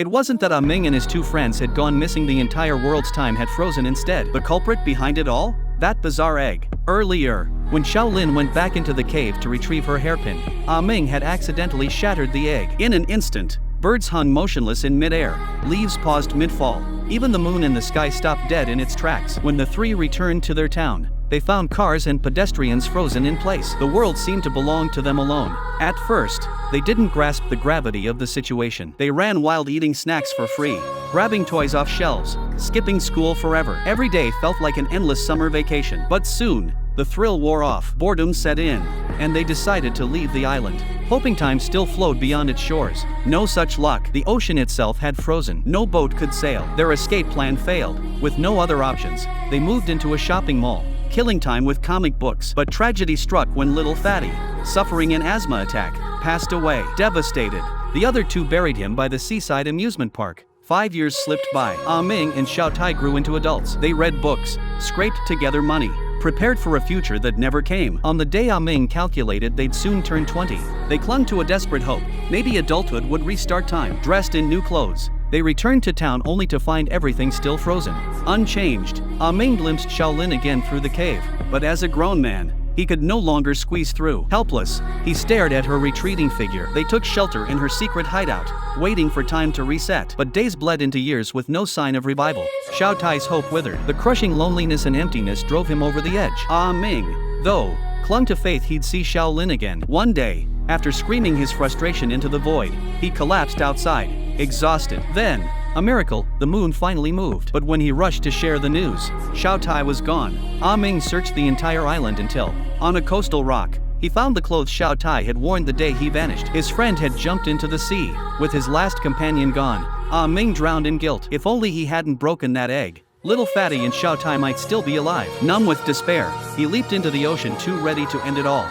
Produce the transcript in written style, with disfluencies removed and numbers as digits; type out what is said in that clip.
wasn't that Ah Ming and his two friends had gone missing, the entire world's time had frozen instead. The culprit behind it all? That bizarre egg. Earlier, when Shaolin went back into the cave to retrieve her hairpin, Ah Ming had accidentally shattered the egg. In an instant, birds hung motionless in midair, leaves paused mid-fall. Even the moon in the sky stopped dead in its tracks. When the three returned to their town, they found cars and pedestrians frozen in place. The world seemed to belong to them alone. At first, they didn't grasp the gravity of the situation. They ran wild, eating snacks for free, grabbing toys off shelves, skipping school forever. Every day felt like an endless summer vacation. But soon, the thrill wore off, boredom set in, and they decided to leave the island, hoping time still flowed beyond its shores. No such luck. The ocean itself had frozen. No boat could sail. Their escape plan failed. With no other options, they moved into a shopping mall, killing time with comic books. But tragedy struck when little Fatty, suffering an asthma attack, passed away. Devastated, the other two buried him by the seaside amusement park. 5 years slipped by. Ah Ming and Xiao Tai grew into adults. They read books, scraped together money, prepared for a future that never came. On the day Ah Ming calculated they'd soon turn 20, they clung to a desperate hope. Maybe adulthood would restart time. Dressed in new clothes, they returned to town only to find everything still frozen. Unchanged, Ah Ming glimpsed Shaolin again through the cave, but as a grown man, he could no longer squeeze through. Helpless, he stared at her retreating figure. They took shelter in her secret hideout, waiting for time to reset. But days bled into years with no sign of revival. Xiao Tai's hope withered. The crushing loneliness and emptiness drove him over the edge. Ah Ming, though, clung to faith he'd see Shaolin again. One day, after screaming his frustration into the void, he collapsed outside, exhausted. Then, a miracle, the moon finally moved. But when he rushed to share the news, Xiao Tai was gone. Ah Ming searched the entire island until, on a coastal rock, he found the clothes Xiao Tai had worn the day he vanished. His friend had jumped into the sea, with his last companion gone. Ah Ming drowned in guilt. If only he hadn't broken that egg, little Fatty and Xiao Tai might still be alive. Numb with despair, he leaped into the ocean, too ready to end it all.